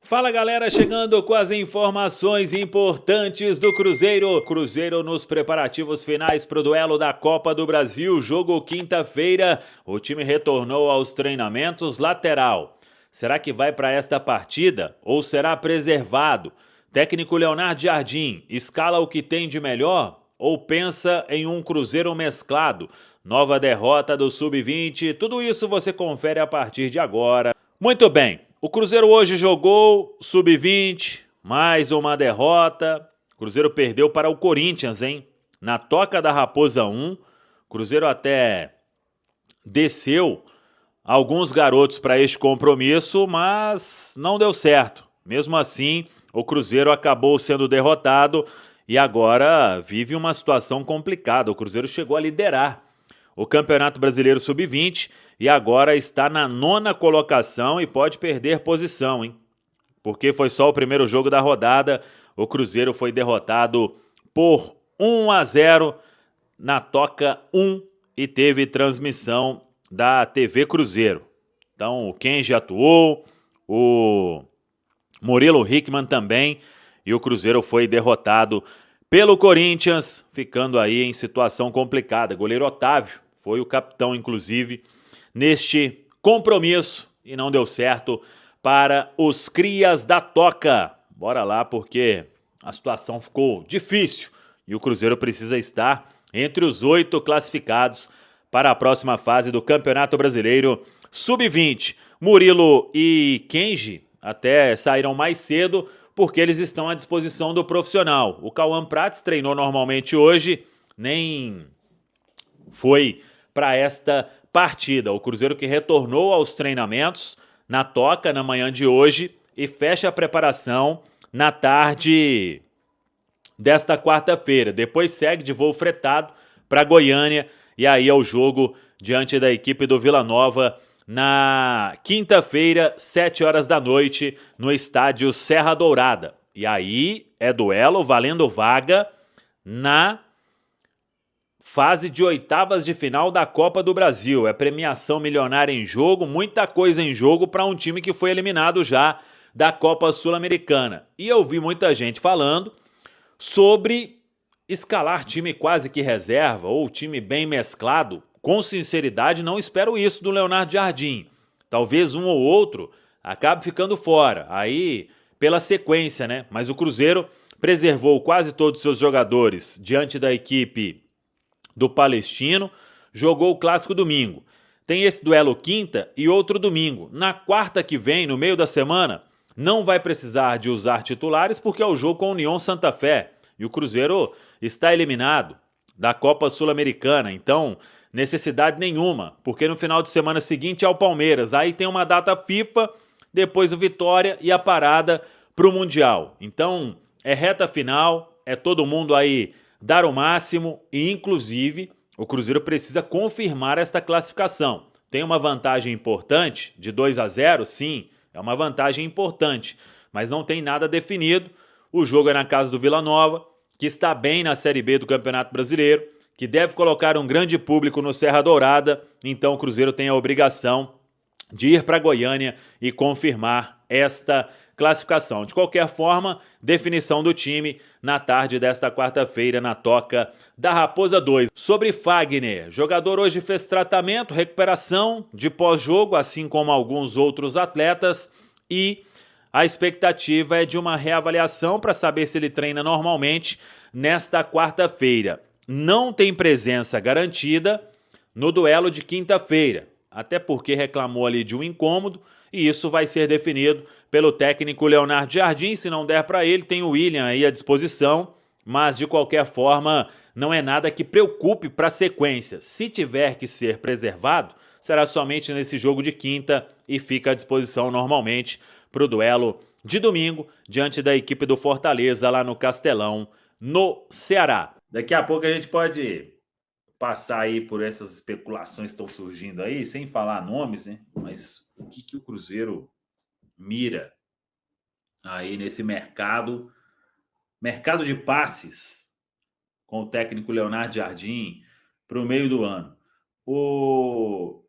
Fala galera, chegando com as informações importantes do Cruzeiro. Cruzeiro nos preparativos finais para o duelo da Copa do Brasil, jogo quinta-feira. O time retornou aos treinamentos lateral. Será que vai para esta partida ou será preservado? Técnico Leonardo Jardim escala o que tem de melhor ou pensa em um Cruzeiro mesclado? Nova derrota do Sub-20, tudo isso você confere a partir de agora. Muito bem, o Cruzeiro hoje jogou Sub-20, mais uma derrota. O Cruzeiro perdeu para o Corinthians, hein? Na Toca da Raposa 1, o Cruzeiro até desceu alguns garotos para este compromisso, mas não deu certo. Mesmo assim, o Cruzeiro acabou sendo derrotado e agora vive uma situação complicada. O Cruzeiro chegou a liderar o Campeonato Brasileiro Sub-20 e agora está na 9ª colocação e pode perder posição, hein? Porque foi só o primeiro jogo da rodada, o Cruzeiro foi derrotado por 1-0 na Toca 1 e teve transmissão da TV Cruzeiro. Então o Kenji atuou, o Murilo Hickman também, e o Cruzeiro foi derrotado pelo Corinthians, ficando aí em situação complicada. Goleiro Otávio foi o capitão, inclusive, neste compromisso e não deu certo para os crias da Toca. Bora lá, porque a situação ficou difícil e o Cruzeiro precisa estar entre os 8 classificados para a próxima fase do Campeonato Brasileiro Sub-20. Murilo e Kenji até saíram mais cedo porque eles estão à disposição do profissional. O Cauã Prats treinou normalmente hoje, nem foi para esta partida. O Cruzeiro que retornou aos treinamentos na Toca na manhã de hoje e fecha a preparação na tarde desta quarta-feira. Depois segue de voo fretado para Goiânia e aí é o jogo diante da equipe do Vila Nova na quinta-feira, 7 horas da noite, no estádio Serra Dourada. E aí é duelo valendo vaga na fase de oitavas de final da Copa do Brasil. É premiação milionária em jogo, muita coisa em jogo para um time que foi eliminado já da Copa Sul-Americana. E eu vi muita gente falando sobre escalar time quase que reserva ou time bem mesclado. Com sinceridade, não espero isso do Leonardo Jardim. Talvez um ou outro acabe ficando fora, aí pela sequência, né? Mas o Cruzeiro preservou quase todos os seus jogadores diante da equipe do Palestino, jogou o Clássico domingo. Tem esse duelo quinta e outro domingo. Na quarta que vem, no meio da semana, não vai precisar de usar titulares porque é o jogo com a União Santa Fé. E o Cruzeiro está eliminado da Copa Sul-Americana, então necessidade nenhuma, porque no final de semana seguinte é o Palmeiras. Aí tem uma data FIFA, depois o Vitória e a parada para o Mundial. Então é reta final, é todo mundo aí dar o máximo e, inclusive, o Cruzeiro precisa confirmar esta classificação. Tem uma vantagem importante de 2-0, sim, é uma vantagem importante, mas não tem nada definido. O jogo é na casa do Vila Nova, que está bem na Série B do Campeonato Brasileiro, que deve colocar um grande público no Serra Dourada, então o Cruzeiro tem a obrigação de ir para Goiânia e confirmar esta classificação. De qualquer forma, definição do time na tarde desta quarta-feira na Toca da Raposa 2. Sobre Fagner, jogador hoje fez tratamento, recuperação de pós-jogo, assim como alguns outros atletas, e a expectativa é de uma reavaliação para saber se ele treina normalmente nesta quarta-feira. Não tem presença garantida no duelo de quinta-feira, até porque reclamou ali de um incômodo, e isso vai ser definido pelo técnico Leonardo Jardim. Se não der para ele, tem o William aí à disposição, mas de qualquer forma não é nada que preocupe para a sequência. Se tiver que ser preservado, será somente nesse jogo de quinta e fica à disposição normalmente para o duelo de domingo diante da equipe do Fortaleza lá no Castelão, no Ceará. Daqui a pouco a gente pode passar aí por essas especulações que estão surgindo aí, sem falar nomes, né? Mas o que o Cruzeiro mira aí nesse mercado de passes com o técnico Leonardo Jardim para o meio do ano?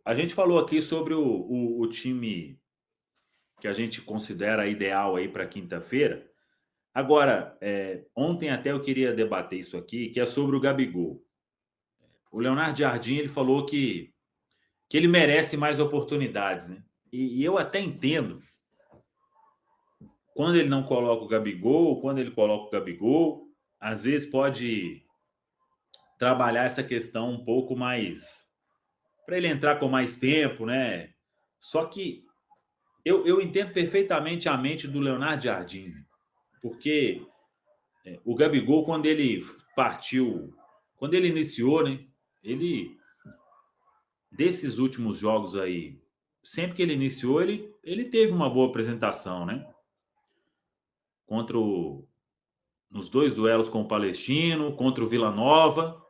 A gente falou aqui sobre o time que a gente considera ideal aí para quinta-feira. Agora, ontem até eu queria debater isso aqui, que é sobre o Gabigol. O Leonardo Jardim ele falou que ele merece mais oportunidades, né? E eu até entendo quando ele não coloca o Gabigol, quando ele coloca o Gabigol, às vezes pode trabalhar essa questão um pouco mais para ele entrar com mais tempo, né? Só que eu entendo perfeitamente a mente do Leonardo Jardim, porque o Gabigol, quando ele partiu, quando ele iniciou, né? Ele, desses últimos jogos aí, sempre que ele iniciou, ele teve uma boa apresentação, né? Contra nos dois duelos com o Palestino, contra o Vila Nova,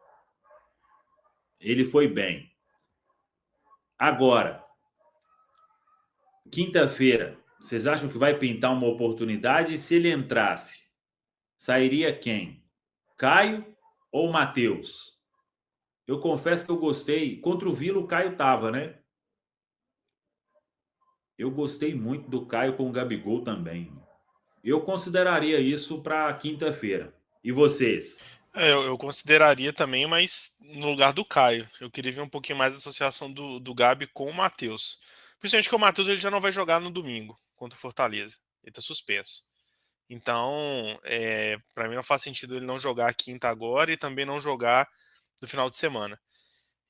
ele foi bem. Agora, quinta-feira, vocês acham que vai pintar uma oportunidade? Se ele entrasse, sairia quem? Caio ou Matheus? Eu confesso que eu gostei. Contra o Vila, o Caio tava, né? Eu gostei muito do Caio com o Gabigol também. Eu consideraria isso para quinta-feira. E vocês? Eu consideraria também, mas no lugar do Caio. Eu queria ver um pouquinho mais da associação do Gabi com o Matheus. Principalmente que o Matheus ele já não vai jogar no domingo contra o Fortaleza. Ele tá suspenso. Então, para mim não faz sentido ele não jogar a quinta agora e também não jogar no final de semana.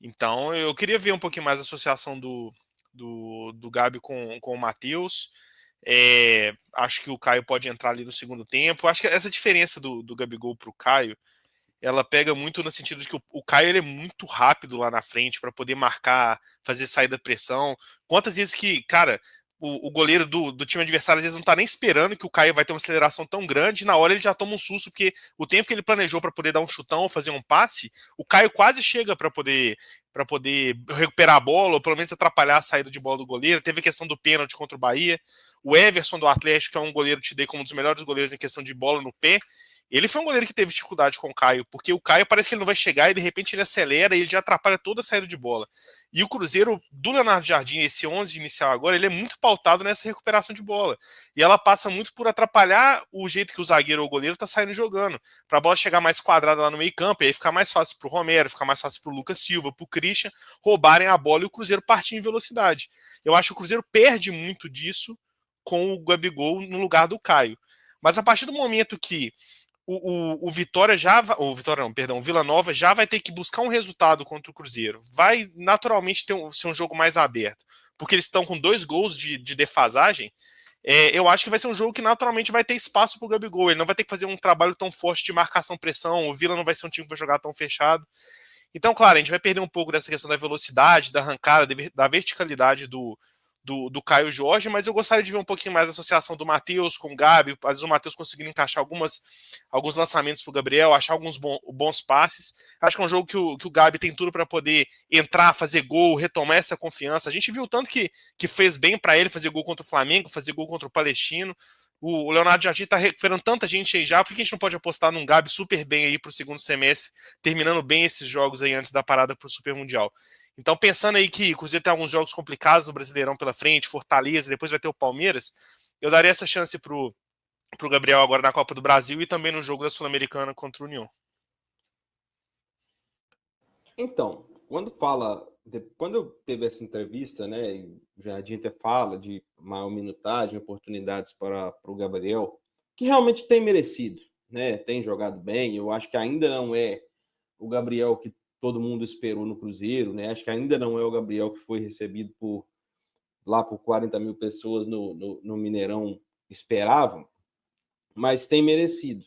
Então, eu queria ver um pouquinho mais a associação do Gabi com o Matheus. Acho que o Caio pode entrar ali no segundo tempo. Acho que essa diferença do Gabigol pro Caio ela pega muito no sentido de que o Caio ele é muito rápido lá na frente para poder marcar, fazer saída de pressão. Quantas vezes que, cara, o goleiro do time adversário às vezes não tá nem esperando que o Caio vai ter uma aceleração tão grande, e na hora ele já toma um susto, porque o tempo que ele planejou para poder dar um chutão ou fazer um passe, o Caio quase chega para poder recuperar a bola, ou pelo menos atrapalhar a saída de bola do goleiro. Teve a questão do pênalti contra o Bahia. O Everson do Atlético, que é um goleiro que te dei como um dos melhores goleiros em questão de bola no pé, ele foi um goleiro que teve dificuldade com o Caio, porque o Caio parece que ele não vai chegar e de repente ele acelera e ele já atrapalha toda a saída de bola. E o Cruzeiro do Leonardo Jardim, esse 11 inicial agora, ele é muito pautado nessa recuperação de bola. E ela passa muito por atrapalhar o jeito que o zagueiro ou o goleiro tá saindo jogando, para a bola chegar mais quadrada lá no meio-campo, e aí ficar mais fácil pro Romero, ficar mais fácil pro Lucas Silva, pro Christian roubarem a bola e o Cruzeiro partir em velocidade. Eu acho que o Cruzeiro perde muito disso com o Gabigol no lugar do Caio. Mas a partir do momento que o Vitória já o Vitória não, perdão, o Vila Nova já vai ter que buscar um resultado contra o Cruzeiro. Vai naturalmente ser um jogo mais aberto, porque eles estão com 2 gols de defasagem. Eu acho que vai ser um jogo que naturalmente vai ter espaço para o Gabigol. Ele não vai ter que fazer um trabalho tão forte de marcação-pressão. O Vila não vai ser um time que vai jogar tão fechado. Então, claro, a gente vai perder um pouco dessa questão da velocidade, da arrancada, da verticalidade do Caio Jorge, mas eu gostaria de ver um pouquinho mais da associação do Matheus com o Gabi, às vezes o Matheus conseguindo encaixar alguns lançamentos para o Gabriel, achar alguns bons passes. Acho que é um jogo que o Gabi tem tudo para poder entrar, fazer gol, retomar essa confiança. A gente viu tanto que fez bem para ele fazer gol contra o Flamengo, fazer gol contra o Palestino. O Leonardo Jardim está recuperando tanta gente aí já, por que a gente não pode apostar num Gabi super bem aí para o segundo semestre, terminando bem esses jogos aí antes da parada para o Super Mundial? Então, pensando aí que o Cruzeiro tem alguns jogos complicados no Brasileirão pela frente, Fortaleza, depois vai ter o Palmeiras, eu daria essa chance pro Gabriel agora na Copa do Brasil e também no jogo da Sul-Americana contra o União. Então, quando teve essa entrevista, né, o Jardim até fala de maior minutagem, oportunidades para o Gabriel, que realmente tem merecido, né, tem jogado bem. Eu acho que ainda não é o Gabriel que todo mundo esperou no Cruzeiro, né? Acho que ainda não é o Gabriel que foi recebido lá por 40 mil pessoas no Mineirão esperavam, mas tem merecido.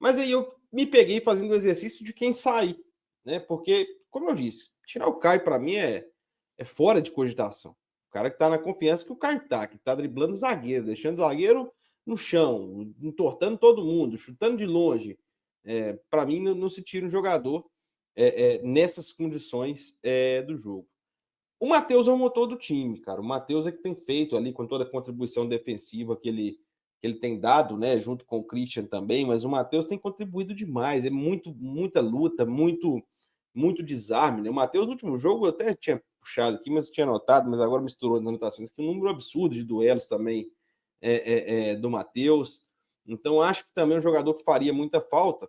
Mas aí eu me peguei fazendo o exercício de quem sai, né? Porque, como eu disse, tirar o Caio para mim é fora de cogitação. O cara que tá na confiança que o Caio tá, que tá driblando o zagueiro, deixando o zagueiro no chão, entortando todo mundo, chutando de longe. Para mim, não se tira um jogador nessas condições do jogo. O Matheus é o motor do time, cara. O Matheus é que tem feito ali com toda a contribuição defensiva que ele tem dado, né? Junto com o Christian também, mas o Matheus tem contribuído demais. É muita luta, muito desarme, né? O Matheus, no último jogo, eu até tinha puxado aqui, mas tinha anotado, mas agora misturou as anotações, que um número absurdo de duelos também do Matheus. Então, acho que também é um jogador que faria muita falta.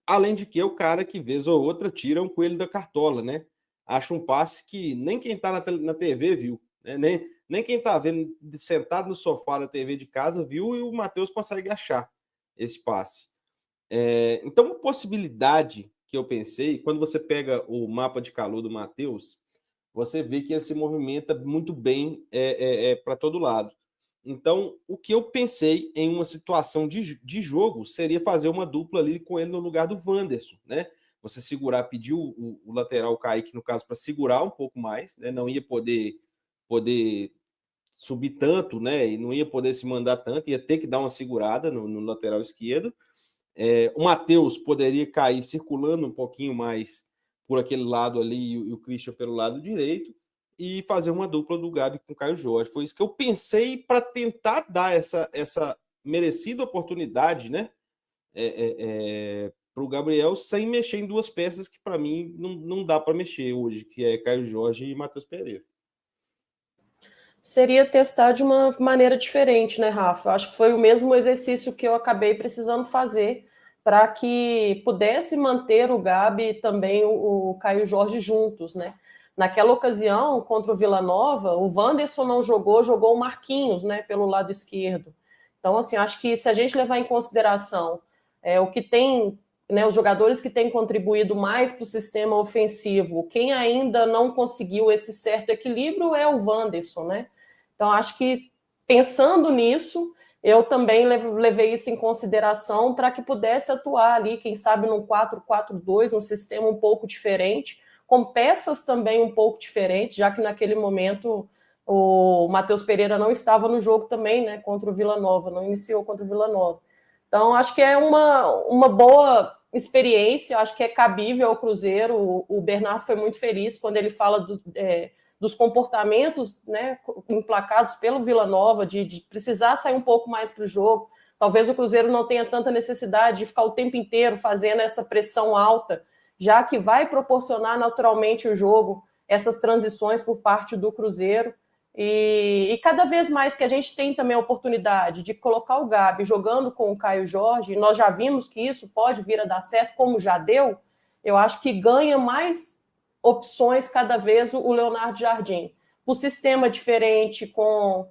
Além de que é o cara que, vez ou outra, tira um coelho da cartola, né? Acha um passe que nem quem tá na TV viu, né? Nem quem tá vendo sentado no sofá da TV de casa viu, e o Matheus consegue achar esse passe. Então, uma possibilidade que eu pensei, quando você pega o mapa de calor do Matheus, você vê que ele se movimenta muito bem para todo lado. Então, o que eu pensei em uma situação de jogo seria fazer uma dupla ali com ele no lugar do Wanderson, né? Você segurar, pedir o lateral Kaique, no caso, para segurar um pouco mais, né? Não ia poder subir tanto, né? E não ia poder se mandar tanto, ia ter que dar uma segurada no lateral esquerdo. O Matheus poderia cair circulando um pouquinho mais por aquele lado ali e o Christian pelo lado direito, e fazer uma dupla do Gabi com o Caio Jorge. Foi isso que eu pensei para tentar dar essa merecida oportunidade, né? Para o Gabriel, sem mexer em duas peças que, para mim, não dá para mexer hoje, que é Caio Jorge e Matheus Pereira. Seria testar de uma maneira diferente, né, Rafa? Eu acho que foi o mesmo exercício que eu acabei precisando fazer para que pudesse manter o Gabi e também o Caio Jorge juntos, né? Naquela ocasião, contra o Vila Nova, o Wanderson não jogou o Marquinhos, né, pelo lado esquerdo. Então, assim, acho que se a gente levar em consideração o que tem, né, os jogadores que têm contribuído mais para o sistema ofensivo, quem ainda não conseguiu esse certo equilíbrio é o Wanderson, né? Então, acho que pensando nisso, eu também levei isso em consideração para que pudesse atuar ali, quem sabe num 4-4-2, um sistema um pouco diferente, com peças também um pouco diferentes, já que naquele momento o Matheus Pereira não estava no jogo também, né, contra o Vila Nova, não iniciou contra o Vila Nova. Então, acho que é uma boa experiência, acho que é cabível ao Cruzeiro. O Bernardo foi muito feliz quando ele fala dos comportamentos, né, emplacados pelo Vila Nova, de precisar sair um pouco mais para o jogo. Talvez o Cruzeiro não tenha tanta necessidade de ficar o tempo inteiro fazendo essa pressão alta, já que vai proporcionar naturalmente o jogo, essas transições por parte do Cruzeiro. E cada vez mais que a gente tem também a oportunidade de colocar o Gabi jogando com o Caio Jorge, e nós já vimos que isso pode vir a dar certo, como já deu, eu acho que ganha mais opções cada vez o Leonardo Jardim. O sistema diferente, com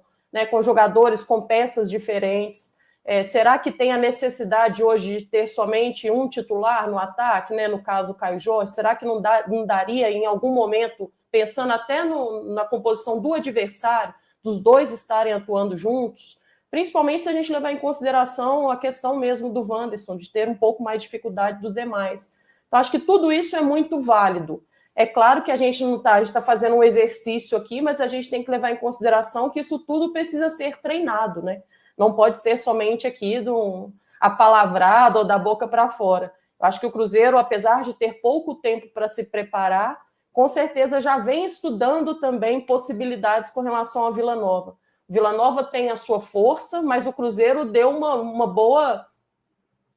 jogadores, com peças diferentes. Será que tem a necessidade hoje de ter somente um titular no ataque, né? No caso o Caio Jorge? Será que não daria em algum momento, pensando até na composição do adversário, dos dois estarem atuando juntos? Principalmente se a gente levar em consideração a questão mesmo do Wanderson, de ter um pouco mais de dificuldade dos demais. Então, acho que tudo isso é muito válido. É claro que a gente não está, a gente está fazendo um exercício aqui, mas a gente tem que levar em consideração que isso tudo precisa ser treinado, né? Não pode ser somente aqui apalavrado ou da boca para fora. Eu acho que o Cruzeiro, apesar de ter pouco tempo para se preparar, com certeza já vem estudando também possibilidades com relação à Vila Nova. Vila Nova tem a sua força, mas o Cruzeiro deu uma boa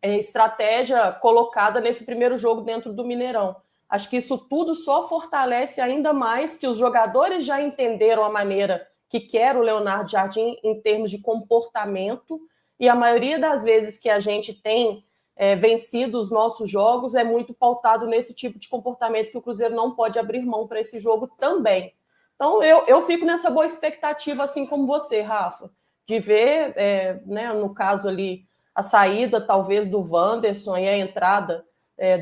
estratégia colocada nesse primeiro jogo dentro do Mineirão. Acho que isso tudo só fortalece ainda mais que os jogadores já entenderam a maneira que quer o Leonardo Jardim em termos de comportamento, e a maioria das vezes que a gente tem vencido os nossos jogos é muito pautado nesse tipo de comportamento que o Cruzeiro não pode abrir mão para esse jogo também. Então, eu fico nessa boa expectativa, assim como você, Rafa, de ver, no caso ali, a saída talvez do Wanderson e a entrada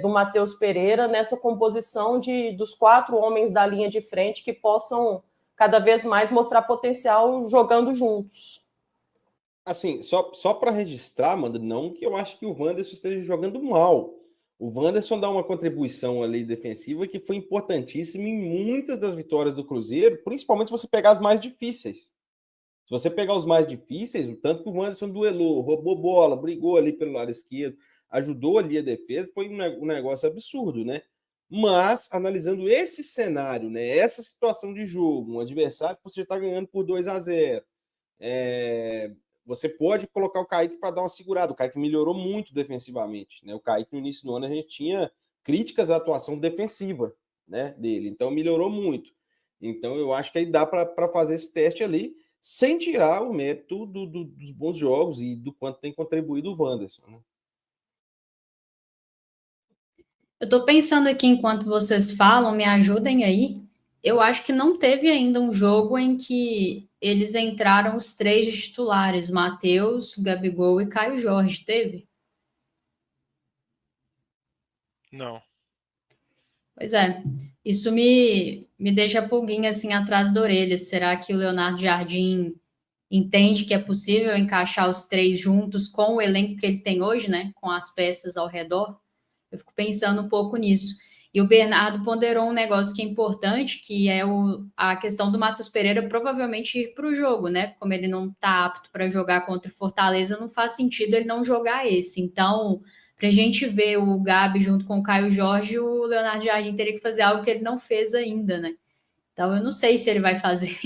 do Matheus Pereira nessa composição dos 4 homens da linha de frente que possam cada vez mais mostrar potencial jogando juntos. Assim, só para registrar, Amanda, não que eu acho que o Wanderson esteja jogando mal. O Wanderson dá uma contribuição ali defensiva que foi importantíssima em muitas das vitórias do Cruzeiro, principalmente se você pegar as mais difíceis. Se você pegar os mais difíceis, o tanto que o Wanderson duelou, roubou bola, brigou ali pelo lado esquerdo, ajudou ali a defesa, foi um negócio absurdo, né? Mas, analisando esse cenário, né, essa situação de jogo, um adversário que você já está ganhando por 2-0, você pode colocar o Kaique para dar uma segurada. O Kaique melhorou muito defensivamente, né? O Kaique, no início do ano, a gente tinha críticas à atuação defensiva, né, dele. Então, melhorou muito. Então, eu acho que aí dá para fazer esse teste ali. sem tirar o mérito dos bons jogos e do quanto tem contribuído o Wanderson, né? Eu estou pensando aqui enquanto vocês falam, me ajudem aí. Eu acho que não teve ainda um jogo em que eles entraram os 3 de titulares, Matheus, Gabigol e Caio Jorge. Teve? Não. Pois é. Isso me deixa a pulguinha assim atrás da orelha. Será que o Leonardo Jardim entende que é possível encaixar os 3 juntos com o elenco que ele tem hoje, né? Com as peças ao redor? Eu fico pensando um pouco nisso. E o Bernardo ponderou um negócio que é importante, que é a questão do Matheus Pereira provavelmente ir para o jogo, né? Como ele não está apto para jogar contra o Fortaleza, não faz sentido ele não jogar esse. Então, para a gente ver o Gabi junto com o Caio Jorge, o Leonardo Jardim teria que fazer algo que ele não fez ainda, né? Então, eu não sei se ele vai fazer.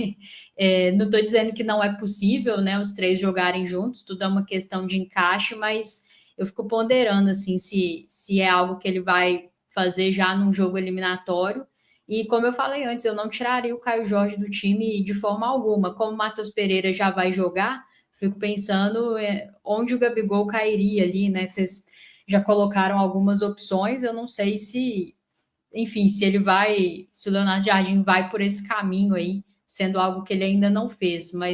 Não estou dizendo que não é possível, né? Os 3 jogarem juntos, tudo é uma questão de encaixe, mas eu fico ponderando assim se é algo que ele vai fazer já num jogo eliminatório. E como eu falei antes, eu não tiraria o Caio Jorge do time de forma alguma. Como o Matheus Pereira já vai jogar, fico pensando onde o Gabigol cairia ali, né? Vocês já colocaram algumas opções, eu não sei se, enfim, se o Leonardo Jardim vai por esse caminho aí, sendo algo que ele ainda não fez, mas